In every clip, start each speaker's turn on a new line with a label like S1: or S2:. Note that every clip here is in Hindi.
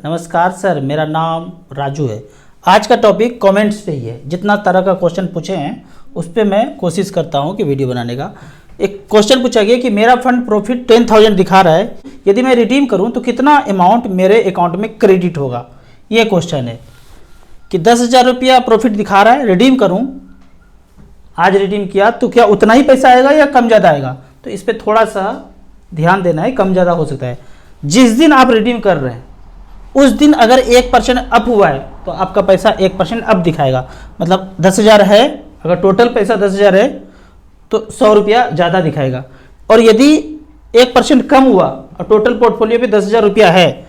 S1: नमस्कार सर, मेरा नाम राजू है। आज का टॉपिक कमेंट्स पे ही है। जितना तरह का क्वेश्चन पूछे हैं उस पर मैं कोशिश करता हूं कि वीडियो बनाने का। एक क्वेश्चन पूछा गया कि मेरा फंड प्रॉफिट 10,000 दिखा रहा है, यदि मैं रिडीम करूं तो कितना अमाउंट मेरे अकाउंट में क्रेडिट होगा। ये क्वेश्चन है कि 10,000 रुपया प्रॉफिट दिखा रहा है, रिडीम करूँ, आज रिडीम किया तो क्या उतना ही पैसा आएगा या कम ज़्यादा आएगा। तो इस पर थोड़ा सा ध्यान देना है, कम ज़्यादा हो सकता है। जिस दिन आप रिडीम कर रहे हैं उस दिन अगर 1% अप हुआ है तो आपका पैसा 1% अप दिखाएगा। मतलब 10,000 है, अगर टोटल पैसा 10,000 है तो 100 रुपया ज़्यादा दिखाएगा। और यदि 1% कम हुआ और टोटल पोर्टफोलियो पे 10,000 रुपया है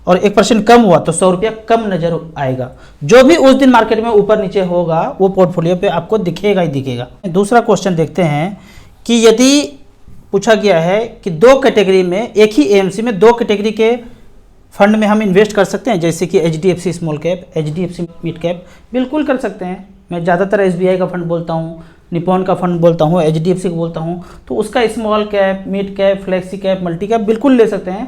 S1: और 1% कम हुआ तो 100 रुपया कम नजर आएगा। जो भी उस दिन मार्केट में ऊपर नीचे होगा वो पोर्टफोलियो पे आपको दिखेगा ही दिखेगा। दूसरा क्वेश्चन देखते हैं कि यदि पूछा गया है कि दो कैटेगरी में, एक ही एएमसी में दो कैटेगरी के फंड में हम इन्वेस्ट कर सकते हैं, जैसे कि HDFC small cap, HDFC mid cap. बिल्कुल कर सकते हैं। मैं ज़्यादातर एसबीआई का फंड बोलता हूँ, निपॉन का फंड बोलता हूँ, एचडीएफसी का बोलता हूँ, तो उसका small cap, mid cap, flexi cap, multi cap बिल्कुल ले सकते हैं,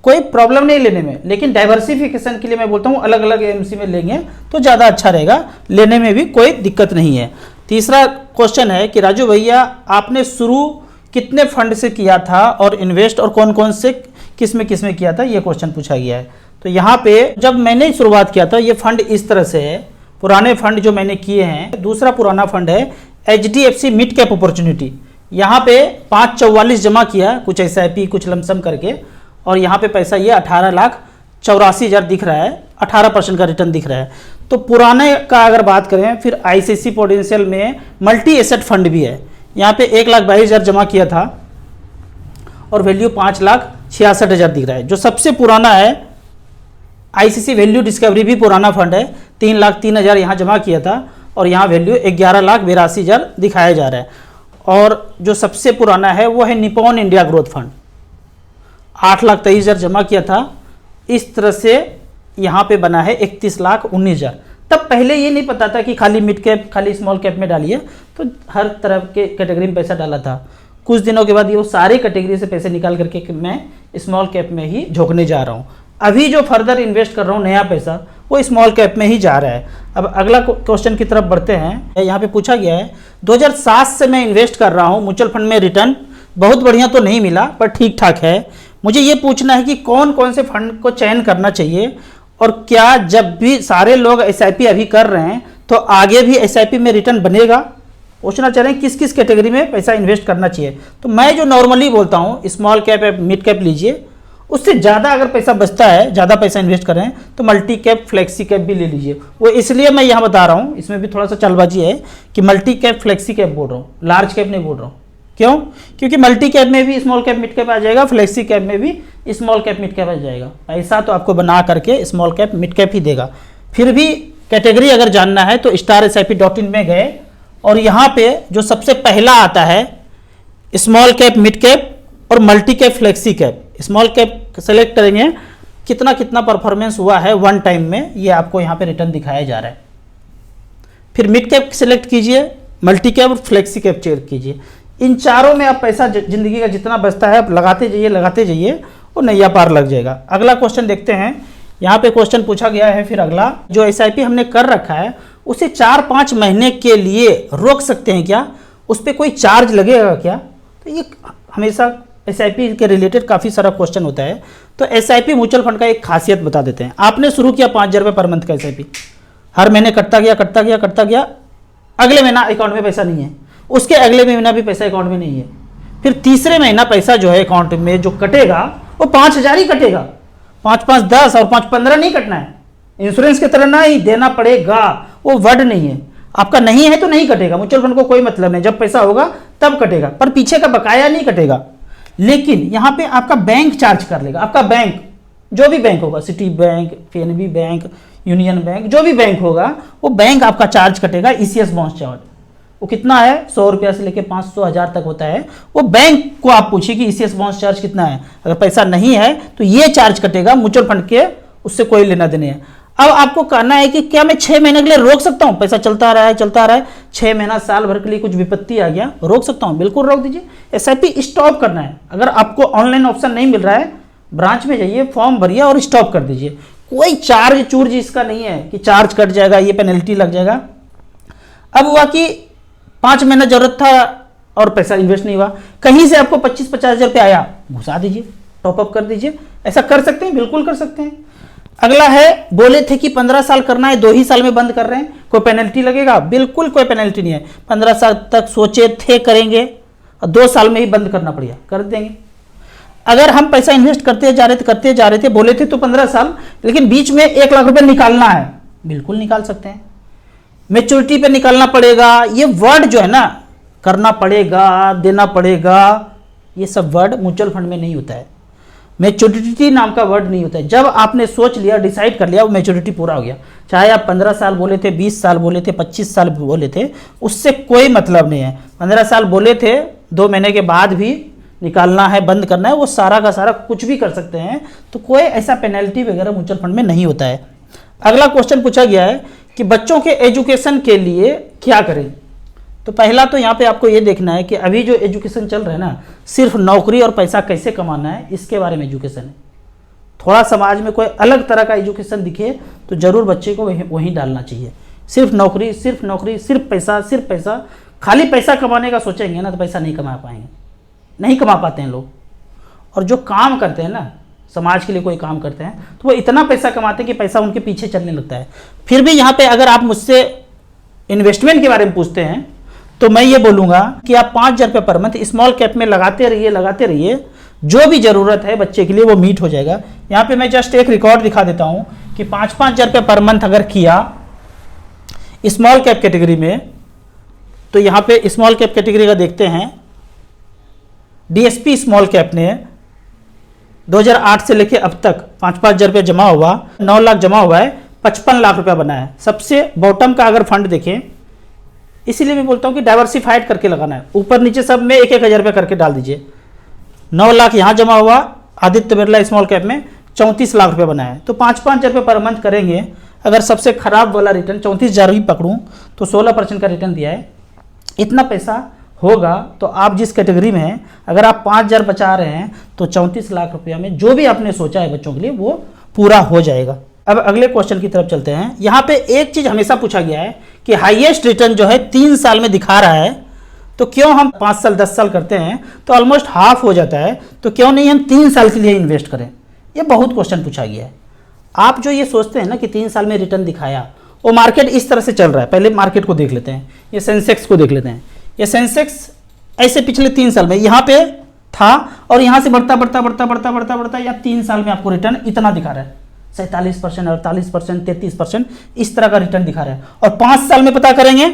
S1: कोई प्रॉब्लम नहीं लेने में। लेकिन डाइवर्सिफिकेशन के लिए मैं बोलता हूँ अलग अलग एएमसी में लेंगे तो ज़्यादा अच्छा रहेगा, लेने में भी कोई दिक्कत नहीं है। तीसरा क्वेश्चन है कि राजू भैया आपने शुरू कितने फंड से किया था और इन्वेस्ट और कौन कौन से किस में किया था, ये क्वेश्चन पूछा गया है। तो यहाँ पे जब मैंने शुरुआत किया था ये फंड इस तरह से है, पुराने फंड जो मैंने किए हैं। दूसरा पुराना फंड है एचडीएफसी मिड कैप अपॉर्चुनिटी। यहाँ पे 544 जमा किया, कुछ एसआईपी कुछ लमसम करके, और यहाँ पे पैसा ये 18,84,000 दिख रहा है, 18% का रिटर्न दिख रहा है। तो पुराने का अगर बात करें, फिर आईसीसी पोटेंशियल में मल्टी एसेट फंड भी है। यहाँ पे 1,22,000 जमा किया था और वैल्यू 5,66,000 दिख रहा है। जो सबसे पुराना है आईसीसी वैल्यू डिस्कवरी भी पुराना फंड है, 3,03,000 यहाँ जमा किया था और यहाँ वैल्यू 11,82,000 दिखाया जा रहा है। और जो सबसे पुराना है वो है निपॉन इंडिया ग्रोथ फंड, 8,23,000 जमा किया था। इस तरह से यहाँ पे बना है 31,19,000। तब पहले ये नहीं पता था कि खाली मिड कैप खाली स्मॉल कैप में डालिए, तो हर तरह के कैटेगरी में पैसा डाला था। कुछ दिनों के बाद ये सारे कैटेगरी से पैसे निकाल करके मैं स्मॉल कैप में ही झोंकने जा रहा हूँ। अभी जो फर्दर इन्वेस्ट कर रहा हूँ नया पैसा वो स्मॉल कैप में ही जा रहा है। अब अगला क्वेश्चन की तरफ बढ़ते हैं। यहाँ पे पूछा गया है 2007 से मैं इन्वेस्ट कर रहा हूँ म्यूचुअल फंड में, रिटर्न बहुत बढ़िया तो नहीं मिला पर ठीक ठाक है। मुझे ये पूछना है कि कौन कौन से फंड को चयन करना चाहिए और क्या जब भी सारे लोग एसआईपी अभी कर रहे हैं तो आगे भी एसआईपी में रिटर्न बनेगा। पूछना चाह रहे हैं किस किस कैटेगरी में पैसा इन्वेस्ट करना चाहिए। तो मैं जो नॉर्मली बोलता हूँ स्मॉल कैप या मिड कैप लीजिए, उससे ज़्यादा अगर पैसा बचता है, ज़्यादा पैसा इन्वेस्ट कर रहे हैं तो मल्टी कैप फ्लेक्सी कैप भी ले लीजिए। वो इसलिए मैं यहाँ बता रहा हूँ, इसमें भी थोड़ा सा चालबाजी है कि मल्टी कैप फ्लेक्सी कैप बोल रहा हूँ, लार्ज कैप नहीं बोल रहा हूँ। क्यों? क्योंकि मल्टी कैप में भी स्मॉल कैप मिड कैप आ जाएगा, फ्लेक्सी कैप में भी स्मॉल कैप मिड कैप आ जाएगा। पैसा तो आपको बना करके स्मॉल कैप मिड कैप ही देगा। फिर भी कैटेगरी अगर जानना है तो StarSIP.in में गए और यहाँ पे जो सबसे पहला आता है स्मॉल कैप मिड कैप और multi cap flexi cap. Small cap select करेंगे, कितना कितना परफॉर्मेंस हुआ है वन टाइम में, ये आपको यहाँ पे रिटर्न दिखाया जा रहा है। फिर मिड कैप सेलेक्ट कीजिए, मल्टी कैप और फ्लेक्सी कैप चेक कीजिए। इन चारों में आप पैसा जिंदगी का जितना बचता है आप लगाते जाइए और नैया पार लग जाएगा। अगला क्वेश्चन देखते हैं। यहाँ पे क्वेश्चन पूछा गया है, फिर अगला जो एसआईपी हमने कर रखा है उसे 4-5 महीने के लिए रोक सकते हैं क्या, उस पर कोई चार्ज लगेगा क्या। तो ये हमेशा एसआईपी के रिलेटेड काफ़ी सारा क्वेश्चन होता है। तो एसआईपी म्यूचुअल फंड का एक खासियत बता देते हैं। आपने शुरू किया 5,000 रुपये पर मंथ का एसआईपी, हर महीने कटता गया, अगले महीना अकाउंट में पैसा नहीं है, उसके अगले महीना भी पैसा अकाउंट में नहीं है, फिर तीसरे महीना पैसा जो है अकाउंट में जो कटेगा वो 5,000 ही कटेगा। 5-5 10 और 5-15 नहीं कटना है। इंश्योरेंस की तरह ना ही देना पड़ेगा, वो वर्ड नहीं है। आपका नहीं है तो नहीं कटेगा, म्यूचुअल फंड को कोई मतलब नहीं, जब पैसा होगा तब कटेगा, पर पीछे का बकाया नहीं कटेगा। लेकिन यहाँ पे आपका बैंक चार्ज कर लेगा। आपका बैंक जो भी बैंक होगा, city bank, PNB bank, union bank, जो भी बैंक होगा वो बैंक आपका चार्ज कटेगा ईसीएस बाउंस चार्ज। वो कितना है, 100 रुपया से लेकर 500 1000 तक होता है। वो बैंक को आप पूछिए कि ईसीएस बाउंस चार्ज कितना है, अगर पैसा नहीं है तो ये चार्ज कटेगा, म्यूचुअल फंड के उससे कोई लेना देने है। अब आपको कहना है कि क्या मैं 6 महीने के लिए रोक सकता हूं, पैसा चलता रहा है 6 महीना साल भर के लिए कुछ विपत्ति आ गया, रोक सकता हूं, बिल्कुल रोक दीजिए। एसआईपी स्टॉप करना है। अगर आपको ऑनलाइन ऑप्शन नहीं मिल रहा है, ब्रांच में जाइए, फॉर्म भरिए और स्टॉप कर दीजिए। कोई चार्ज चूर्ज इसका नहीं है कि चार्ज कट जाएगा, ये पेनल्टी लग जाएगा। अब हुआ कि 5 महीना जरूरत था और पैसा इन्वेस्ट नहीं हुआ, कहीं से आपको 25-50 हज़ार रुपये आया, घुसा दीजिए, टॉपअप कर दीजिए। ऐसा कर सकते हैं, बिल्कुल कर सकते हैं। अगला है, बोले थे कि 15 साल करना है, 2 ही साल में बंद कर रहे हैं, कोई पेनल्टी लगेगा? बिल्कुल कोई पेनल्टी नहीं है। 15 साल तक सोचे थे करेंगे और 2 साल में ही बंद करना पड़ेगा, कर देंगे। अगर हम पैसा इन्वेस्ट करते जा रहे थे, बोले थे तो 15 साल, लेकिन बीच में 1 लाख रुपए निकालना है, बिल्कुल निकाल सकते हैं। मैच्योरिटी पे निकालना पड़ेगा, ये वर्ड जो है ना, करना पड़ेगा, देना पड़ेगा, ये सब वर्ड म्यूचुअल फंड में नहीं होता है। मैच्योरिटी नाम का वर्ड नहीं होता है। जब आपने सोच लिया, डिसाइड कर लिया, वो मैच्योरिटी पूरा हो गया। चाहे आप 15 साल बोले थे, 20 साल बोले थे, 25 साल बोले थे, उससे कोई मतलब नहीं है। 15 साल बोले थे, 2 महीने के बाद भी निकालना है, बंद करना है, वो सारा का सारा कुछ भी कर सकते हैं। तो कोई ऐसा पेनल्टी वगैरह म्यूचुअल फंड में नहीं होता है। अगला क्वेश्चन पूछा गया है कि बच्चों के एजुकेशन के लिए क्या करें। तो पहला तो यहाँ पे आपको ये देखना है कि अभी जो एजुकेशन चल रहा है ना, सिर्फ नौकरी और पैसा कैसे कमाना है, इसके बारे में एजुकेशन है। थोड़ा समाज में कोई अलग तरह का एजुकेशन दिखे तो जरूर बच्चे को वहीं डालना चाहिए। सिर्फ नौकरी, सिर्फ नौकरी, सिर्फ पैसा, खाली पैसा कमाने का सोचेंगे ना तो पैसा नहीं कमा पाएंगे, नहीं कमा पाते हैं लोग। और जो काम करते हैं ना, समाज के लिए कोई काम करते हैं, तो वो इतना पैसा कमाते हैं कि पैसा उनके पीछे चलने लगता है। फिर भी यहाँ पे अगर आप मुझसे इन्वेस्टमेंट के बारे में पूछते हैं तो मैं ये बोलूँगा कि आप 5,000 रुपये पर मंथ स्मॉल कैप में लगाते रहिए, जो भी ज़रूरत है बच्चे के लिए वो मीट हो जाएगा। यहाँ पे मैं जस्ट एक रिकॉर्ड दिखा देता हूँ कि 5,000 रुपये पर मंथ अगर किया स्मॉल कैप कैटेगरी में, तो यहाँ पे स्मॉल कैप कैटेगरी का देखते हैं, डीएसपी स्मॉल कैप ने 2008 से लेके अब तक 5,000 रुपये जमा हुआ, 9 लाख जमा हुआ है, 55 लाख रुपया बना है। सबसे बॉटम का अगर फंड देखें, इसीलिए मैं बोलता हूँ कि डाइवर्सिफाइड करके लगाना है, ऊपर नीचे सब में 1-1 हज़ार रुपये करके डाल दीजिए। 9 लाख यहाँ जमा हुआ, आदित्य बिरला स्मॉल कैप में 34 लाख रुपये बना है। तो 5,000 रुपये पर मंथ करेंगे, अगर सबसे खराब वाला रिटर्न 34,000 ही पकड़ूँ तो 16% का रिटर्न दिया है। इतना पैसा होगा तो आप जिस कैटेगरी में हैं, अगर आप 5,000 बचा रहे हैं तो 34 लाख रुपया में जो भी आपने सोचा है बच्चों के लिए वो पूरा हो जाएगा। अब अगले क्वेश्चन की तरफ चलते हैं। यहाँ पे एक चीज़ हमेशा पूछा गया है कि हाईएस्ट रिटर्न जो है 3 साल में दिखा रहा है, तो क्यों हम 5 साल 10 साल करते हैं तो ऑलमोस्ट हाफ हो जाता है, तो क्यों नहीं हम 3 साल के लिए इन्वेस्ट करें। ये बहुत क्वेश्चन पूछा गया है। आप जो ये सोचते हैं ना कि 3 साल में रिटर्न दिखाया, वो मार्केट इस तरह से चल रहा है। पहले मार्केट को देख लेते हैं, ये सेंसेक्स को देख लेते हैं। ये सेंसेक्स ऐसे पिछले 3 साल में यहाँ पे था और यहाँ से बढ़ता या 3 साल में आपको रिटर्न इतना दिखा रहा है, 47%, 48%, 33%, इस तरह का रिटर्न दिखा रहा है। और 5 साल में पता करेंगे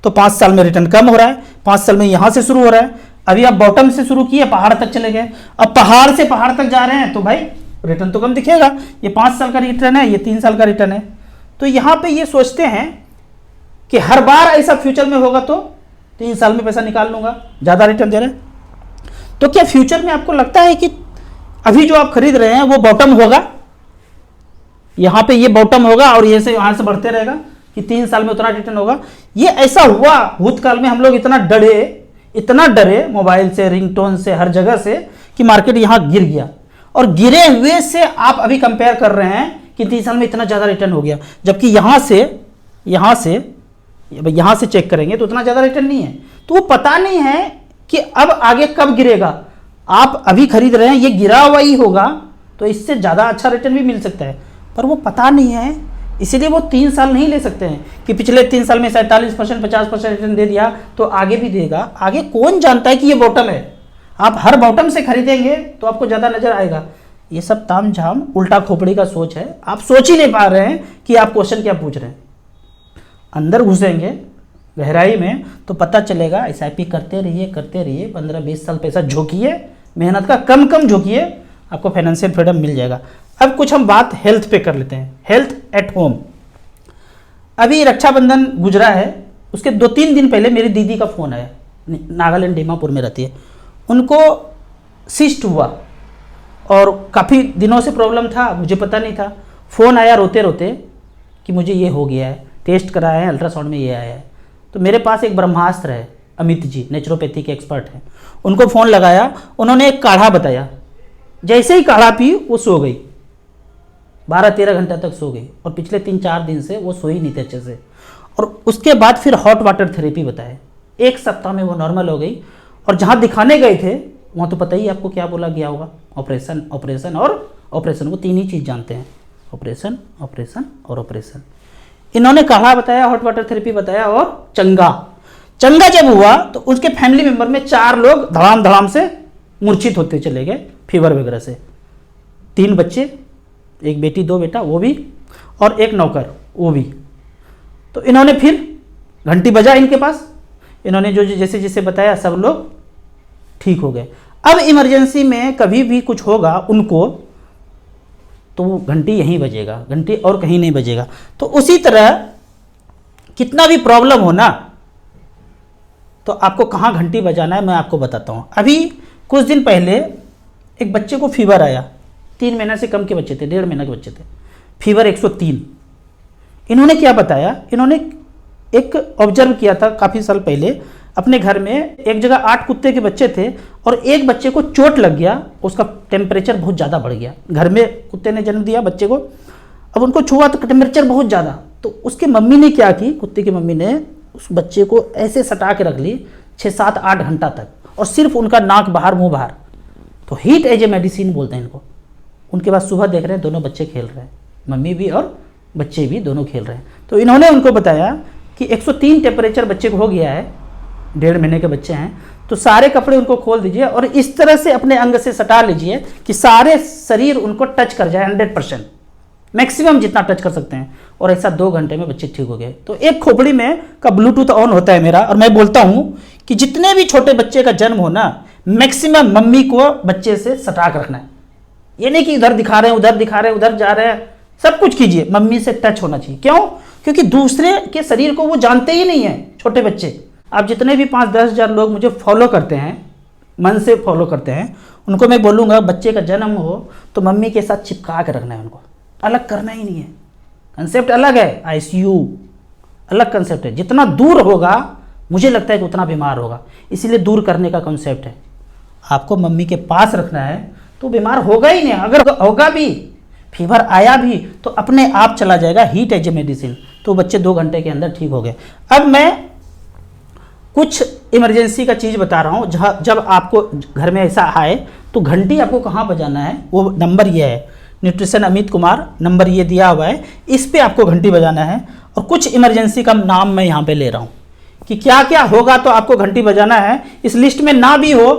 S1: तो 5 साल में रिटर्न कम हो रहा है। 5 साल में यहाँ से शुरू हो रहा है, अभी आप बॉटम से शुरू किए, पहाड़ तक चले गए, अब पहाड़ से पहाड़ तक जा रहे हैं तो भाई रिटर्न तो कम दिखेगा। ये 5 साल का रिटर्न है, ये 3 साल का रिटर्न है। तो यहाँ पे ये सोचते हैं कि हर बार ऐसा फ्यूचर में होगा तो 3 साल में पैसा निकाल लूंगा, ज़्यादा रिटर्न दे रहे हैं। तो क्या फ्यूचर में आपको लगता है कि अभी जो आप खरीद रहे हैं वो बॉटम होगा, यहाँ पे ये बॉटम होगा और ये से यहाँ से बढ़ते रहेगा कि 3 साल में उतना रिटर्न होगा? ये ऐसा हुआ भूतकाल में, हम लोग इतना डरे मोबाइल से, रिंगटोन से, हर जगह से कि मार्केट यहाँ गिर गया। और गिरे हुए से आप अभी कंपेयर कर रहे हैं कि 3 साल में इतना ज़्यादा रिटर्न हो गया, जबकि यहाँ से चेक करेंगे तो उतना ज़्यादा रिटर्न नहीं है। तो वो पता नहीं है कि अब आगे कब गिरेगा। आप अभी खरीद रहे हैं, ये गिरा हुआ ही होगा तो इससे ज़्यादा अच्छा रिटर्न भी मिल सकता है, पर वो पता नहीं है, इसीलिए वो 3 साल नहीं ले सकते हैं कि पिछले 3 साल में 47%, 50% रिटर्न दे दिया तो आगे भी देगा। आगे कौन जानता है कि ये बॉटम है। आप हर बॉटम से खरीदेंगे तो आपको ज़्यादा नजर आएगा। ये सब ताम झाम उल्टा खोपड़ी का सोच है। आप सोच ही नहीं पा रहे हैं कि आप क्वेश्चन क्या पूछ रहे हैं। अंदर घुसेंगे गहराई में तो पता चलेगा। SIP करते रहिए 15-20 साल पैसा झोंकिए, मेहनत का कम झोंकिए, आपको फाइनेंशियल फ्रीडम मिल जाएगा। अब कुछ हम बात हेल्थ पे कर लेते हैं, हेल्थ एट होम। अभी रक्षाबंधन गुजरा है, उसके 2-3 दिन पहले मेरी दीदी का फ़ोन आया, नागालैंड दीमापुर में रहती है। उनको सिस्ट हुआ और काफ़ी दिनों से प्रॉब्लम था, मुझे पता नहीं था। फ़ोन आया रोते रोते कि मुझे ये हो गया है, टेस्ट कराया है, अल्ट्रासाउंड में ये आया है। तो मेरे पास एक ब्रह्मास्त्र है, अमित जी नेचुरोपैथी के एक्सपर्ट हैं, उनको फ़ोन लगाया, उन्होंने एक काढ़ा बताया। जैसे ही काढ़ा पी वो सो गई। 12-13 घंटा तक सो गई और पिछले 3-4 दिन से वो सो ही नहीं थे अच्छे से। और उसके बाद फिर हॉट वाटर थेरेपी बताए, 1 सप्ताह में वो नॉर्मल हो गई। और जहाँ दिखाने गए थे वहाँ तो पता ही आपको क्या बोला गया होगा, ऑपरेशन ऑपरेशन और ऑपरेशन। वो 3 ही चीज़ जानते हैं, ऑपरेशन ऑपरेशन और ऑपरेशन। इन्होंने कहा बताया, हॉट वाटर थेरेपी बताया और चंगा जब हुआ तो उसके फैमिली मेंबर में 4 लोग धड़ाम धड़ाम से मूर्छित होते चले गए फीवर वगैरह से। 3 बच्चे, 1 बेटी 2 बेटा वो भी, और 1 नौकर वो भी। तो इन्होंने फिर घंटी बजा इनके पास, इन्होंने जो जैसे जैसे बताया सब लोग ठीक हो गए। अब इमरजेंसी में कभी भी कुछ होगा उनको तो वो घंटी यहीं बजेगा, घंटी और कहीं नहीं बजेगा। तो उसी तरह कितना भी प्रॉब्लम हो ना तो आपको कहाँ घंटी बजाना है मैं आपको बताता हूँ। अभी कुछ दिन पहले एक बच्चे को फीवर आया, 3 महीना से कम के बच्चे थे, 1.5 महीना के बच्चे थे, फीवर 103। इन्होंने क्या बताया, इन्होंने एक ऑब्जर्व किया था काफ़ी साल पहले अपने घर में, एक जगह 8 कुत्ते के बच्चे थे और एक बच्चे को चोट लग गया, उसका टेम्परेचर बहुत ज़्यादा बढ़ गया। घर में कुत्ते ने जन्म दिया बच्चे को, अब उनको छुआ तो टेम्परेचर बहुत ज़्यादा। तो उसके मम्मी ने क्या की, कुत्ते की मम्मी ने उस बच्चे को ऐसे सटा के रख ली 6-7-8 घंटा तक, और सिर्फ उनका नाक बाहर मुंह बाहर। तो हीट एज ए मेडिसिन बोलते हैं इनको। उनके बाद सुबह देख रहे हैं दोनों बच्चे खेल रहे हैं, मम्मी भी और बच्चे भी दोनों खेल रहे हैं। तो इन्होंने उनको बताया कि 103 टेम्परेचर बच्चे को हो गया है, 1.5 महीने के बच्चे हैं, तो सारे कपड़े उनको खोल दीजिए और इस तरह से अपने अंग से सटा लीजिए कि सारे शरीर उनको टच कर जाए 100%, मैक्सिमम जितना टच कर सकते हैं। और ऐसा 2 घंटे में बच्चे ठीक हो गए। तो एक खोपड़ी में का ब्लूटूथ ऑन होता है मेरा, और मैं बोलता हूं कि जितने भी छोटे बच्चे का जन्म हो ना, मैक्सिमम मम्मी को बच्चे से सटा कर रखना है। ये नहीं कि इधर दिखा रहे हैं उधर दिखा रहे हैं उधर जा रहे हैं, सब कुछ कीजिए, मम्मी से टच होना चाहिए। क्यों? क्योंकि दूसरे के शरीर को वो जानते ही नहीं है छोटे बच्चे। आप जितने भी 5-10 हज़ार लोग मुझे फॉलो करते हैं, मन से फॉलो करते हैं, उनको मैं बोलूँगा बच्चे का जन्म हो तो मम्मी के साथ चिपका के रखना है, उनको अलग करना ही नहीं है। कंसेप्ट अलग है, आईसीयू अलग कंसेप्ट है। जितना दूर होगा मुझे लगता है कि उतना बीमार होगा, इसीलिए दूर करने का कंसेप्ट है। आपको मम्मी के पास रखना है तो बीमार होगा ही नहीं। अगर होगा भी, फीवर आया भी तो अपने आप चला जाएगा, हीट एज ए मेडिसिन। तो बच्चे 2 घंटे के अंदर ठीक हो गए। अब मैं कुछ इमरजेंसी का चीज़ बता रहा हूँ, जहाँ जब आपको घर में ऐसा आए तो घंटी आपको कहाँ बजाना है, वो नंबर ये है, न्यूट्रिशन अमित कुमार नंबर ये दिया हुआ है, इस पे आपको घंटी बजाना है। और कुछ इमरजेंसी का नाम मैं यहाँ पे ले रहा हूँ कि क्या क्या होगा तो आपको घंटी बजाना है। इस लिस्ट में ना भी हो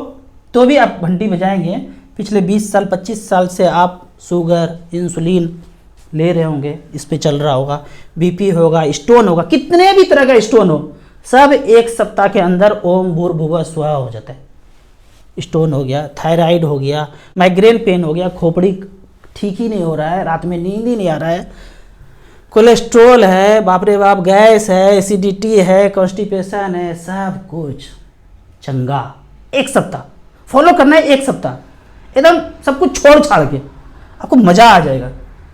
S1: तो भी आप घंटी बजाएंगे। पिछले 20 साल 25 साल से आप शुगर इंसुलिन ले रहे होंगे, इस पे चल रहा होगा, बीपी होगा, स्टोन होगा, कितने भी तरह का स्टोन हो, सब 1 सप्ताह के अंदर ओम भूर्भुवः स्वः हो जाता है। स्टोन हो गया, थायराइड हो गया, माइग्रेन पेन हो गया, खोपड़ी ठीक ही नहीं हो रहा है, रात में नींद ही नहीं आ रहा है, कोलेस्ट्रोल है, बाप रे बाप, गैस है, एसिडिटी है, कॉन्स्टिपेशन है, सब कुछ चंगा। 1 सप्ताह फॉलो करना है, 1 सप्ताह एकदम सब कुछ छोड़ छाड़ के, आपको मज़ा आ जाएगा।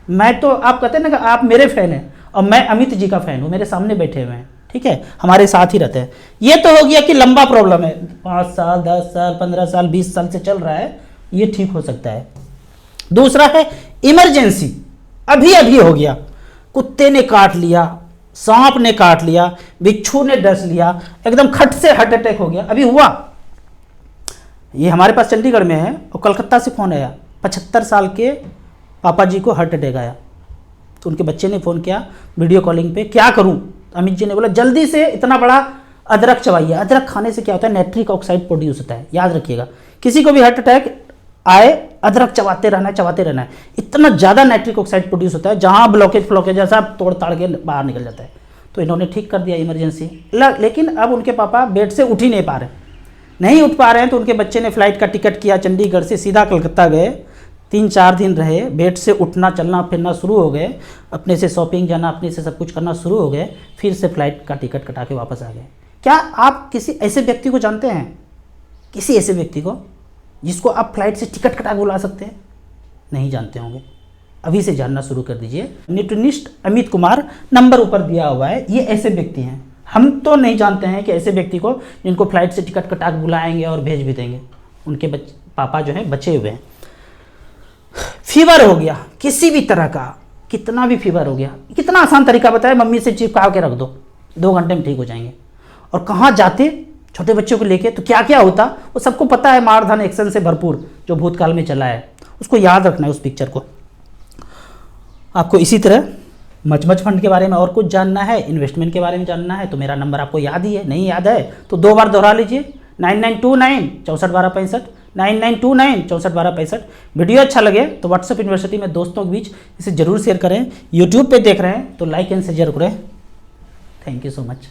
S1: मैं तो, आप कहते हैं ना कि आप मेरे फ़ैन हैं और मैं अमित जी का फ़ैन हूँ, मेरे सामने बैठे हुए हैं, ठीक है, हमारे साथ ही रहते हैं। ये तो हो गया कि लंबा प्रॉब्लम है, 5 साल 10 साल 15 साल 20 साल से चल रहा है, ये ठीक हो सकता है। दूसरा है इमरजेंसी, अभी अभी हो गया, कुत्ते ने काट लिया, सांप ने काट लिया, बिच्छू ने डस लिया, एकदम खट से हार्ट अटैक हो गया, अभी हुआ। ये हमारे पास चंडीगढ़ में है और कलकत्ता से फ़ोन आया, 75 साल के पापा जी को हार्ट अटैक आया। तो उनके बच्चे ने फ़ोन किया वीडियो कॉलिंग पे, क्या करूं? अमित जी ने बोला जल्दी से इतना बड़ा अदरक चबाइए। अदरक खाने से क्या होता है, नाइट्रिक ऑक्साइड प्रोड्यूस होता है, याद रखिएगा। किसी को भी हार्ट अटैक आए, अदरक चबाते रहना है, चबाते रहना है। इतना ज़्यादा नाइट्रिक ऑक्साइड प्रोड्यूस होता है, जहाँ ब्लॉकेज जैसा तोड़ ताड़ के बाहर निकल जाता है। तो इन्होंने ठीक कर दिया इमरजेंसी। लेकिन अब उनके पापा बेड से उठ ही नहीं पा रहे, नहीं उठ पा रहे हैं। तो उनके बच्चे ने फ्लाइट का टिकट किया, चंडीगढ़ से सीधा कलकत्ता गए, 3-4 दिन रहे, बेड से उठना चलना फिरना शुरू हो गए, अपने से शॉपिंग जाना, अपने से सब कुछ करना शुरू हो गए, फिर से फ्लाइट का टिकट कटा के वापस आ गए। क्या आप किसी ऐसे व्यक्ति को जानते हैं, किसी ऐसे व्यक्ति को जिसको आप फ्लाइट से टिकट कटा के बुला सकते हैं? नहीं जानते होंगे, अभी से जानना शुरू कर दीजिए। न्यूट्रिनिस्ट अमित कुमार नंबर ऊपर दिया हुआ है, ये ऐसे व्यक्ति हैं। हम तो नहीं जानते हैं कि ऐसे व्यक्ति को जिनको फ्लाइट से टिकट कटा के बुलाएंगे और भेज भी देंगे। उनके पापा जो हैं बचे हुए हैं। फीवर हो गया किसी भी तरह का, कितना भी फीवर हो गया, कितना आसान तरीका बताया, मम्मी से चिपका के रख दो, 2 घंटे में ठीक हो जाएंगे। और कहाँ जाते छोटे बच्चों को लेके, तो क्या क्या होता वो सबको पता है, मारधान एक्शन से भरपूर जो भूतकाल में चला है, उसको याद रखना है उस पिक्चर को। आपको इसी तरह मचमच फंड के बारे में और कुछ जानना है, इन्वेस्टमेंट के बारे में जानना है, तो मेरा नंबर आपको याद ही है, नहीं याद है तो 2 बार दोहरा लीजिए, 9929 641265, 9929 641265। वीडियो अच्छा लगे तो व्हाट्सएप यूनिवर्सिटी में दोस्तों के बीच इसे जरूर शेयर करें। यूट्यूब पे देख रहे हैं तो लाइक एंड शेयर करें। Thank you so much.